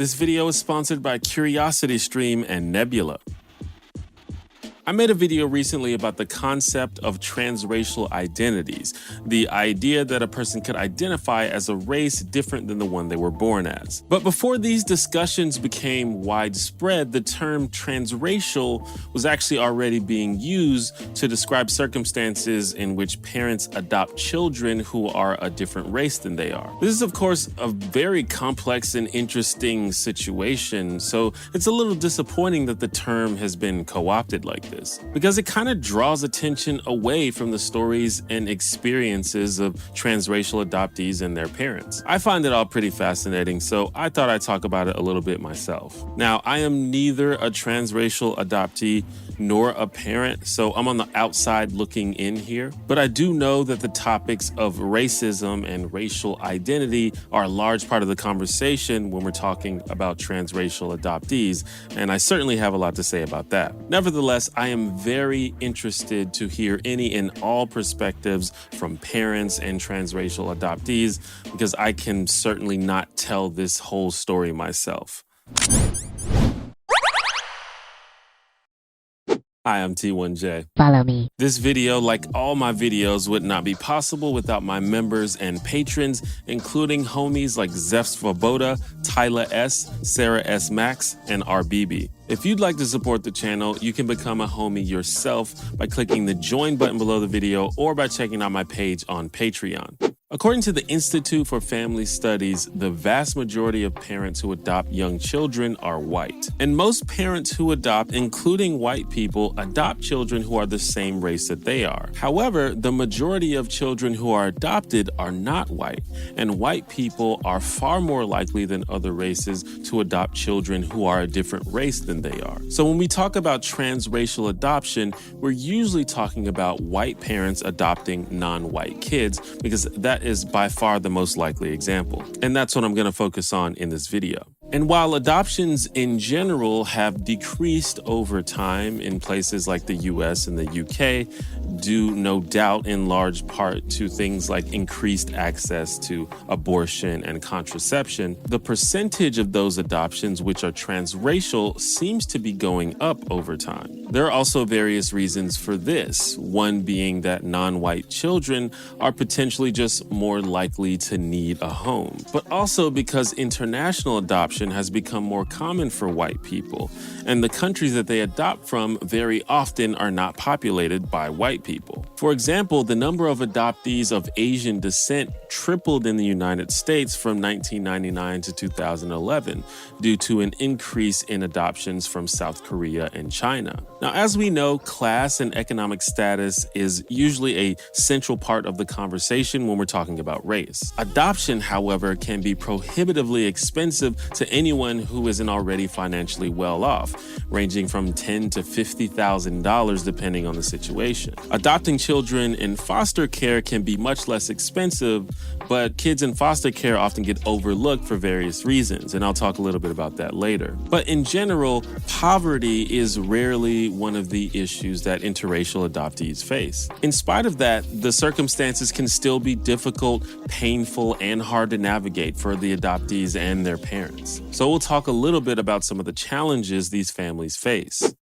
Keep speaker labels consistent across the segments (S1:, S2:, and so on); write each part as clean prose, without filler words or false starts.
S1: This video is sponsored by CuriosityStream and Nebula. I made a video recently about the concept of transracial identities, the idea that a person could identify as a race different than the one they were born as. But before these discussions became widespread, the term transracial was actually already being used to describe circumstances in which parents adopt children who are a different race than they are. This is, of course, a very complex and interesting situation, so it's a little disappointing that the term has been co-opted like this, because it kind of draws attention away from the stories and experiences of transracial adoptees and their parents. I find it all pretty fascinating, so I thought I'd talk about it a little bit myself. Now, I am neither a transracial adoptee nor a parent, so I'm on the outside looking in here. But I do know that the topics of racism and racial identity are a large part of the conversation when we're talking about transracial adoptees, and I certainly have a lot to say about that. Nevertheless, I am very interested to hear any and all perspectives from parents and transracial adoptees, because I can certainly not tell this whole story myself. Hi, I'm T1J.
S2: Follow me.
S1: This video, like all my videos, would not be possible without my members and patrons, including homies like Zeph Svoboda, Tyler S., Sarah S. Max, and RBB. If you'd like to support the channel, you can become a homie yourself by clicking the join button below the video or by checking out my page on Patreon. According to the Institute for Family Studies, the vast majority of parents who adopt young children are white. And most parents who adopt, including white people, adopt children who are the same race that they are. However, the majority of children who are adopted are not white, and white people are far more likely than other races to adopt children who are a different race than they are. So when we talk about transracial adoption, we're usually talking about white parents adopting non-white kids, because that is by far the most likely example. And that's what I'm going to focus on in this video. And while adoptions in general have decreased over time in places like the US and the UK, due no doubt in large part to things like increased access to abortion and contraception, the percentage of those adoptions which are transracial seems to be going up over time. There are also various reasons for this, one being that non-white children are potentially just more likely to need a home, but also because international adoption has become more common for white people, and the countries that they adopt from very often are not populated by white people. For example, the number of adoptees of Asian descent tripled in the United States from 1999 to 2011 due to an increase in adoptions from South Korea and China. Now, as we know, class and economic status is usually a central part of the conversation when we're talking about race. Adoption, however, can be prohibitively expensive to anyone who isn't already financially well off, ranging from $10,000 to $50,000 depending on the situation. Adopting children in foster care can be much less expensive, but kids in foster care often get overlooked for various reasons, and I'll talk a little bit about that later. But in general, poverty is rarely one of the issues that interracial adoptees face. In spite of that, the circumstances can still be difficult, painful, and hard to navigate for the adoptees and their parents. So we'll talk a little bit about some of the challenges these families face.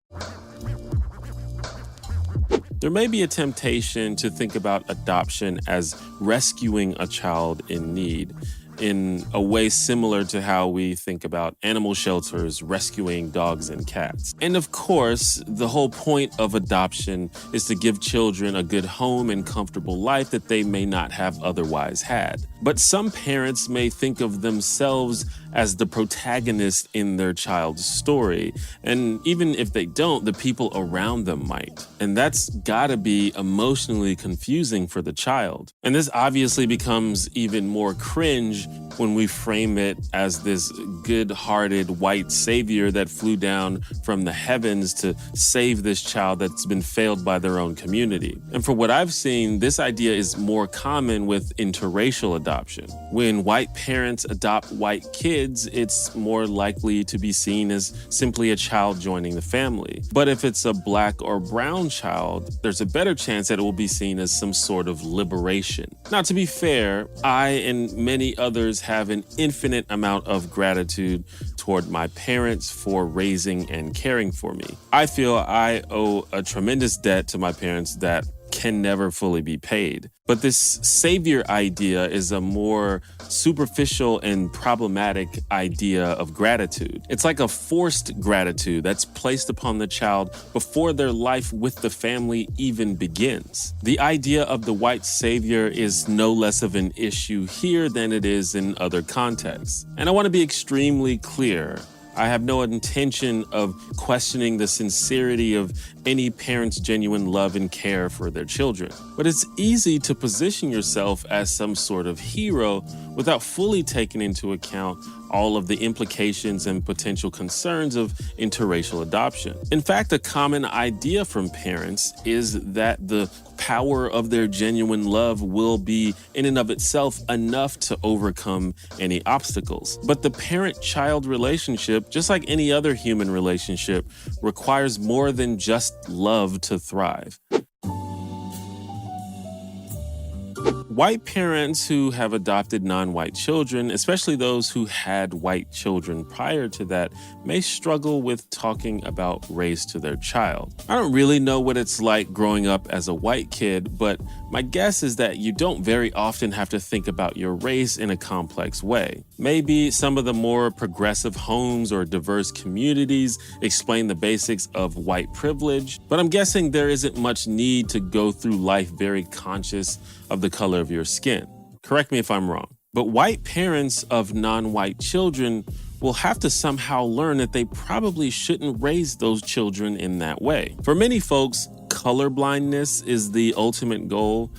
S1: There may be a temptation to think about adoption as rescuing a child in need, in a way similar to how we think about animal shelters rescuing dogs and cats. And of course, the whole point of adoption is to give children a good home and comfortable life that they may not have otherwise had. But some parents may think of themselves as the protagonist in their child's story. And even if they don't, the people around them might. And that's gotta be emotionally confusing for the child. And this obviously becomes even more cringe when we frame it as this good-hearted white savior that flew down from the heavens to save this child that's been failed by their own community. And for what I've seen, this idea is more common with interracial adoption. When white parents adopt white kids, it's more likely to be seen as simply a child joining the family. But if it's a black or brown child, there's a better chance that it will be seen as some sort of liberation. Now, to be fair, I and many other others have an infinite amount of gratitude toward my parents for raising and caring for me. I feel I owe a tremendous debt to my parents that can never fully be paid. But this savior idea is a more superficial and problematic idea of gratitude. It's like a forced gratitude that's placed upon the child before their life with the family even begins. The idea of the white savior is no less of an issue here than it is in other contexts. And I want to be extremely clear. I have no intention of questioning the sincerity of any parent's genuine love and care for their children. But it's easy to position yourself as some sort of hero without fully taking into account all of the implications and potential concerns of interracial adoption. In fact, a common idea from parents is that the power of their genuine love will be in and of itself enough to overcome any obstacles. But the parent-child relationship, just like any other human relationship, requires more than just love to thrive. White parents who have adopted non-white children, especially those who had white children prior to that, may struggle with talking about race to their child. I don't really know what it's like growing up as a white kid, but my guess is that you don't very often have to think about your race in a complex way. Maybe some of the more progressive homes or diverse communities explain the basics of white privilege, but I'm guessing there isn't much need to go through life very conscious of the color of your skin. Correct me if I'm wrong. But white parents of non-white children will have to somehow learn that they probably shouldn't raise those children in that way. For many folks, colorblindness is the ultimate goal,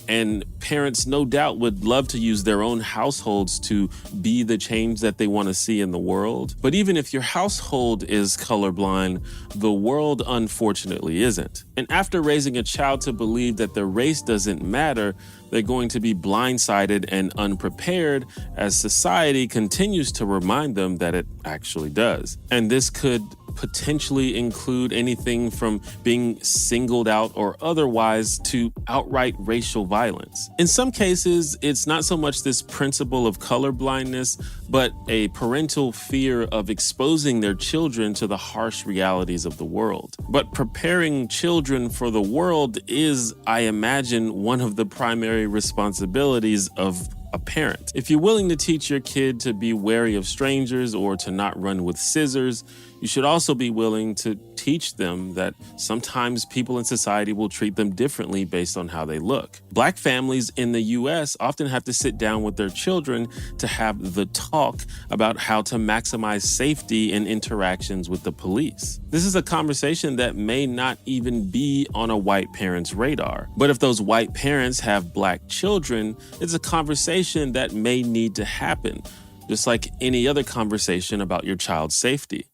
S1: and parents no doubt would love to use their own households to be the change that they want to see in the world. But even if your household is colorblind, the world unfortunately isn't. And after raising a child to believe that their race doesn't matter, they're going to be blindsided and unprepared as society continues to remind them that it actually does. And this could potentially include anything from being singled out or otherwise to outright racial violence. In some cases, it's not so much this principle of colorblindness, but a parental fear of exposing their children to the harsh realities of the world. But preparing children for the world is, I imagine, one of the primary responsibilities of a parent. If you're willing to teach your kid to be wary of strangers or to not run with scissors, you should also be willing to teach them that sometimes people in society will treat them differently based on how they look. Black families in the U.S. often have to sit down with their children to have the talk about how to maximize safety in interactions with the police. This is a conversation that may not even be on a white parent's radar. But if those white parents have black children, it's a conversation that may need to happen, just like any other conversation about your child's safety.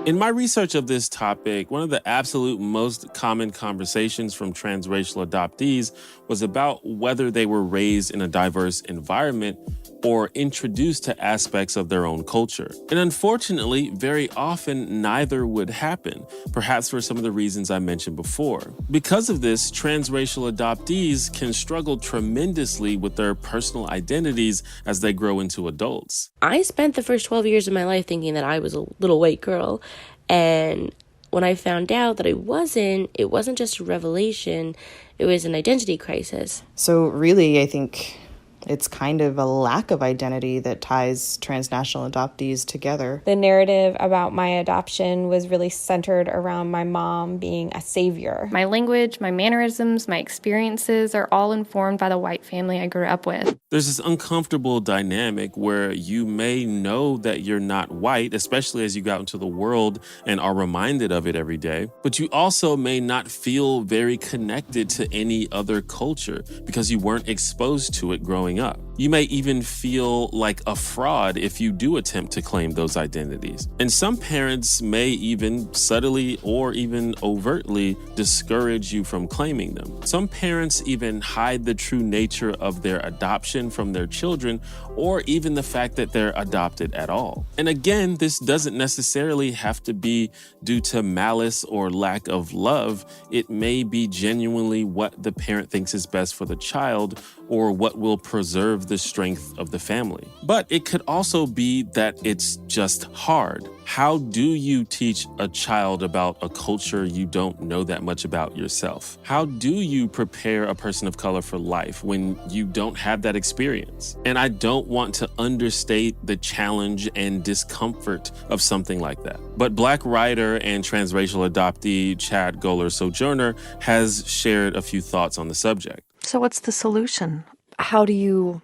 S1: In my research of this topic, one of the absolute most common conversations from transracial adoptees was about whether they were raised in a diverse environment or introduced to aspects of their own culture. And unfortunately, very often neither would happen, perhaps for some of the reasons I mentioned before. Because of this, transracial adoptees can struggle tremendously with their personal identities as they grow into adults.
S2: I spent the first 12 years of my life thinking that I was a little white girl, and when I found out that it wasn't just a revelation, it was an identity crisis.
S3: So really, I think it's kind of a lack of identity that ties transnational adoptees together.
S4: The narrative about my adoption was really centered around my mom being a savior.
S5: My language, my mannerisms, my experiences are all informed by the white family I grew up with.
S1: There's this uncomfortable dynamic where you may know that you're not white, especially as you go out into the world and are reminded of it every day, but you also may not feel very connected to any other culture because you weren't exposed to it growing up. You may even feel like a fraud if you do attempt to claim those identities. And some parents may even subtly or even overtly discourage you from claiming them. Some parents even hide the true nature of their adoption from their children, or even the fact that they're adopted at all. And again, this doesn't necessarily have to be due to malice or lack of love. It may be genuinely what the parent thinks is best for the child, or what will preserve the strength of the family. But it could also be that it's just hard. How do you teach a child about a culture you don't know that much about yourself? How do you prepare a person of color for life when you don't have that experience? And I don't want to understate the challenge and discomfort of something like that. But Black writer and transracial adoptee Chad Goller Sojourner has shared a few thoughts on the subject.
S6: So what's the solution? How do you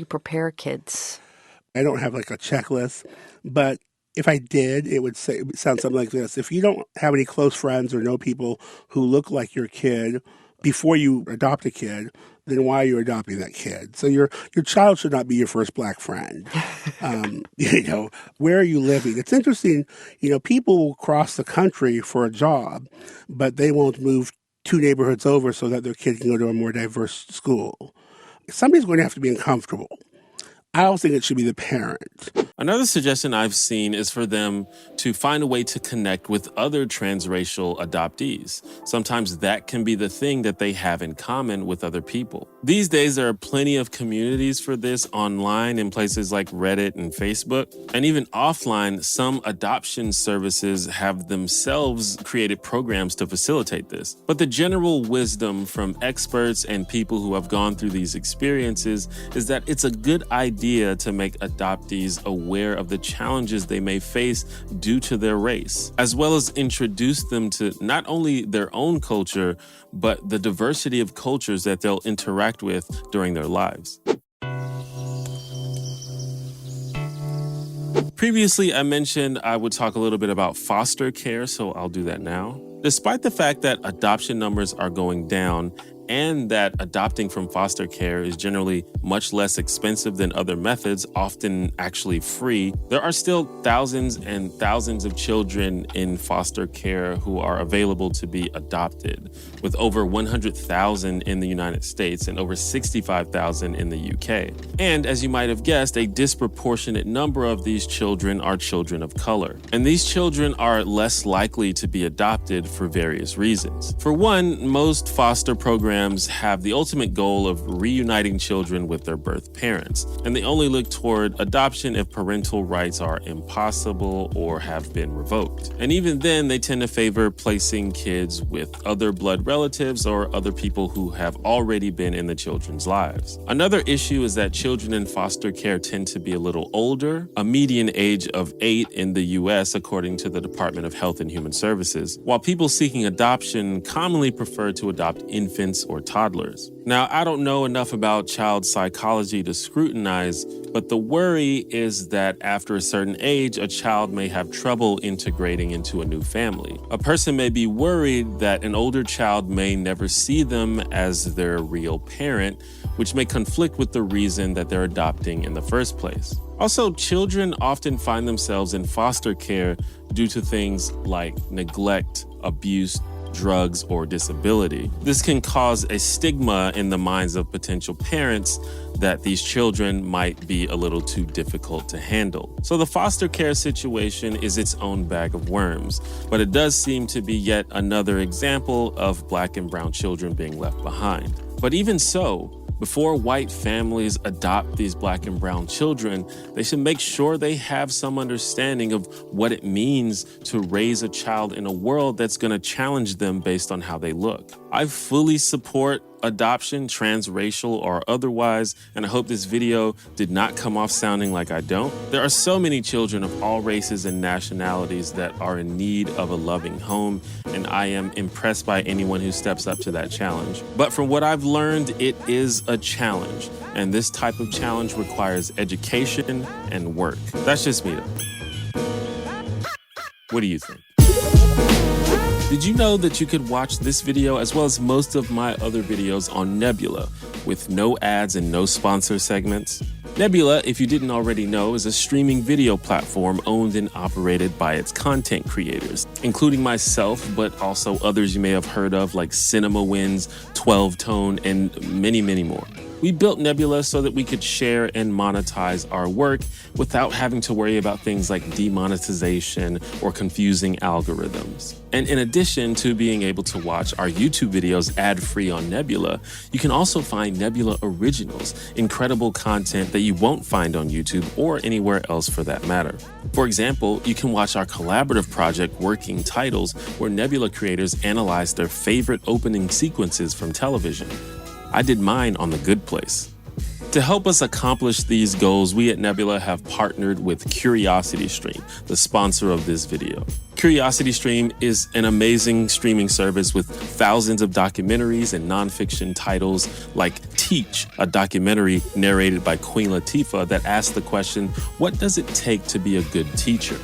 S6: prepare kids?
S7: I don't have like a checklist, but if I did, it would sound something like this. If you don't have any close friends or know people who look like your kid before you adopt a kid, then why are you adopting that kid? So your child should not be your first Black friend. Where are you living? It's interesting, people will cross the country for a job, but they won't move 2 neighborhoods over so that their kid can go to a more diverse school. Somebody's going to have to be uncomfortable. I don't think it should be the parent.
S1: Another suggestion I've seen is for them to find a way to connect with other transracial adoptees. Sometimes that can be the thing that they have in common with other people. These days, there are plenty of communities for this online in places like Reddit and Facebook. And even offline, some adoption services have themselves created programs to facilitate this. But the general wisdom from experts and people who have gone through these experiences is that it's a good idea to make adoptees aware of the challenges they may face due to their race, as well as introduce them to not only their own culture, but the diversity of cultures that they'll interact with during their lives. Previously, I mentioned I would talk a little bit about foster care, so I'll do that now. Despite the fact that adoption numbers are going down and that adopting from foster care is generally much less expensive than other methods, often actually free, there are still thousands and thousands of children in foster care who are available to be adopted, with over 100,000 in the United States and over 65,000 in the UK. And as you might have guessed, a disproportionate number of these children are children of color. And these children are less likely to be adopted for various reasons. For one, most foster programs have the ultimate goal of reuniting children with their birth parents, and they only look toward adoption if parental rights are impossible or have been revoked. And even then, they tend to favor placing kids with other blood relatives or other people who have already been in the children's lives. Another issue is that children in foster care tend to be a little older, a median age of 8 in the US, according to the Department of Health and Human Services, while people seeking adoption commonly prefer to adopt infants or toddlers. Now, I don't know enough about child psychology to scrutinize, but the worry is that after a certain age, a child may have trouble integrating into a new family. A person may be worried that an older child may never see them as their real parent, which may conflict with the reason that they're adopting in the first place. Also, children often find themselves in foster care due to things like neglect, abuse, drugs, or disability. This can cause a stigma in the minds of potential parents that these children might be a little too difficult to handle. So the foster care situation is its own bag of worms, but it does seem to be yet another example of Black and brown children being left behind. But even so, before white families adopt these Black and brown children, they should make sure they have some understanding of what it means to raise a child in a world that's going to challenge them based on how they look. I fully support adoption, transracial or otherwise, and I hope this video did not come off sounding like I don't. There are so many children of all races and nationalities that are in need of a loving home, and I am impressed by anyone who steps up to that challenge. But from what I've learned, it is a challenge, and this type of challenge requires education and work. That's just me though. What do you think? Did you know that you could watch this video as well as most of my other videos on Nebula, with no ads and no sponsor segments. Nebula, if you didn't already know, is a streaming video platform owned and operated by its content creators, including myself, but also others you may have heard of like Cinema Wins, 12 Tone, and many, many more. We built Nebula so that we could share and monetize our work without having to worry about things like demonetization or confusing algorithms. And in addition to being able to watch our YouTube videos ad-free on Nebula, you can also find Nebula Originals, incredible content that you won't find on YouTube or anywhere else for that matter. For example, you can watch our collaborative project Working Titles, where Nebula creators analyze their favorite opening sequences from television. I did mine on The Good Place. To help us accomplish these goals, we at Nebula have partnered with CuriosityStream, the sponsor of this video. CuriosityStream is an amazing streaming service with thousands of documentaries and nonfiction titles like Teach, a documentary narrated by Queen Latifah that asks the question, what does it take to be a good teacher?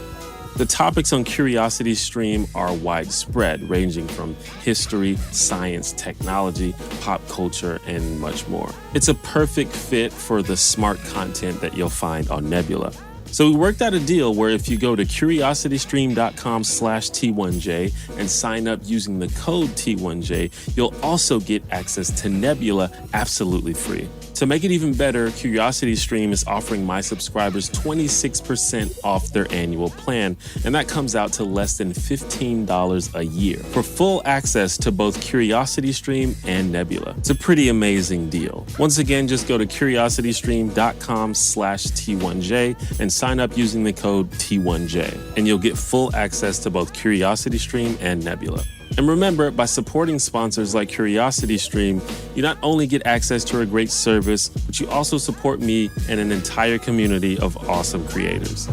S1: The topics on CuriosityStream are widespread, ranging from history, science, technology, pop culture, and much more. It's a perfect fit for the smart content that you'll find on Nebula. So we worked out a deal where if you go to curiositystream.com/T1J and sign up using the code T1J, you'll also get access to Nebula absolutely free. To make it even better, CuriosityStream is offering my subscribers 26% off their annual plan, and that comes out to less than $15 a year for full access to both CuriosityStream and Nebula. It's a pretty amazing deal. Once again, just go to curiositystream.com/T1J and sign up using the code T1J, and you'll get full access to both CuriosityStream and Nebula. And remember, by supporting sponsors like CuriosityStream, you not only get access to a great service, but you also support me and an entire community of awesome creators.